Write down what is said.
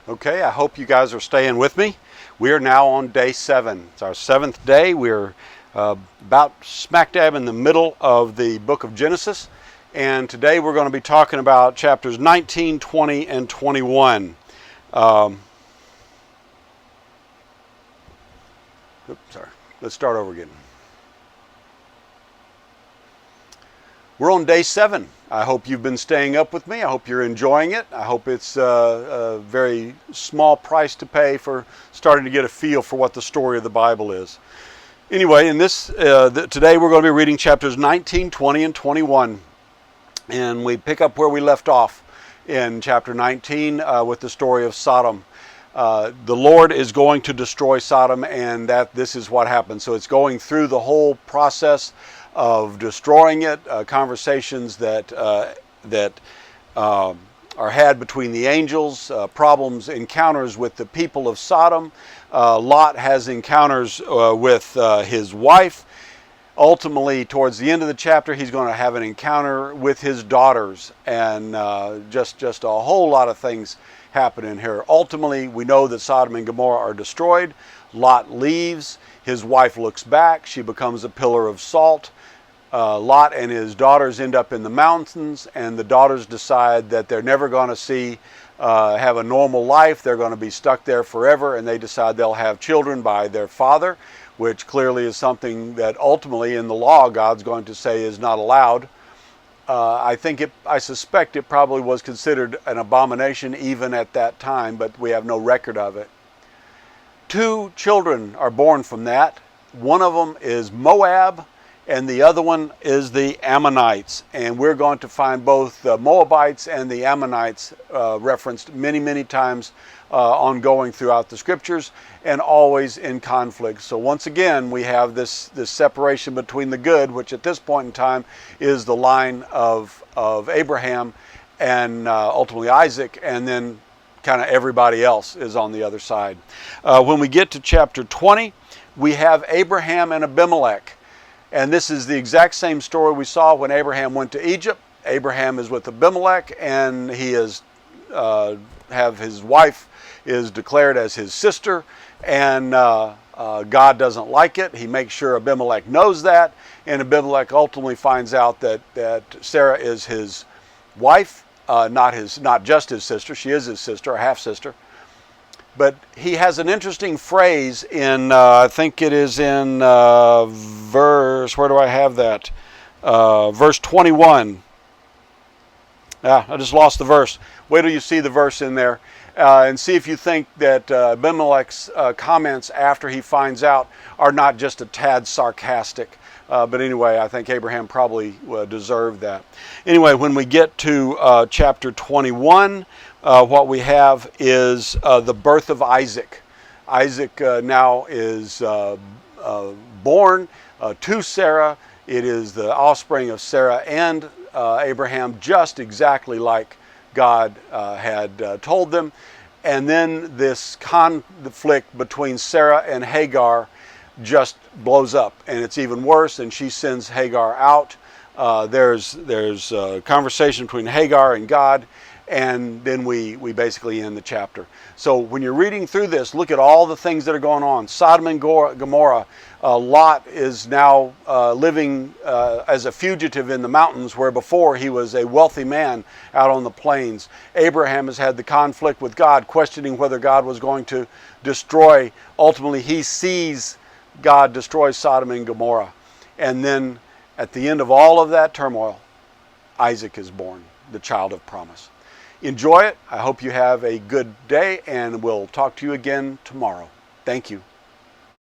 Okay, I hope you guys are staying with me. We are now on day 7. It's our 7th day. We're about smack dab in the middle of the book of Genesis. And today we're going to be talking about chapters 19, 20, and 21. Let's start over again. We're on day 7. I hope you've been staying up with me. I hope you're enjoying it. I hope it's a very small price to pay for starting to get a feel for what the story of the Bible is. Anyway, in this today we're going to be reading chapters 19, 20, and 21. And we pick up where we left off in chapter 19 with the story of Sodom. The Lord is going to destroy Sodom, and that this is what happens. So it's going through the whole process of destroying it, conversations that are had between the angels, problems, encounters with the people of Sodom. Lot has encounters with his wife. Ultimately, towards the end of the chapter, he's going to have an encounter with his daughters, and just a whole lot of things happen in here. Ultimately, we know that Sodom and Gomorrah are destroyed. Lot leaves. His wife looks back. She becomes a pillar of salt. Lot and his daughters end up in the mountains, and the daughters decide that they're never going to have a normal life. They're going to be stuck there forever, and they decide they'll have children by their father, which clearly is something that ultimately in the law God's going to say is not allowed. I suspect it probably was considered an abomination even at that time, but we have no record of it. 2 children are born from that. One of them is Moab, and the other one is the Ammonites. And we're going to find both the Moabites and the Ammonites referenced many, many times ongoing throughout the scriptures, and always in conflict. So once again, we have this separation between the good, which at this point in time is the line of Abraham and ultimately Isaac, and then kind of everybody else is on the other side. When we get to chapter 20, we have Abraham and Abimelech. And this is the exact same story we saw when Abraham went to Egypt. Abraham is with Abimelech, and he is have his wife is declared as his sister, and God doesn't like it. He makes sure Abimelech knows that, and Abimelech ultimately finds out that Sarah is his wife, not just his sister. She is his sister, a half sister. But he has an interesting phrase in, I think it is in verse, where do I have that? Verse 21. I just lost the verse. Wait till you see the verse in there and see if you think that Abimelech's comments after he finds out are not just a tad sarcastic. But anyway, I think Abraham probably deserved that. Anyway, when we get to chapter 21, what we have is the birth of Isaac. Isaac now is born to Sarah. It is the offspring of Sarah and Abraham, just exactly like God had told them. And then this conflict between Sarah and Hagar just blows up, and it's even worse, and she sends Hagar out. There's a conversation between Hagar and God, and then we basically end the chapter. So when you're reading through this, look at all the things that are going on. Sodom and Gomorrah. Lot is now living as a fugitive in the mountains, where before he was a wealthy man out on the plains. Abraham has had the conflict with God, questioning whether God was going to destroy. Ultimately, he sees God destroy Sodom and Gomorrah. And then at the end of all of that turmoil, Isaac is born, the child of promise. Enjoy it. I hope you have a good day, and we'll talk to you again tomorrow. Thank you.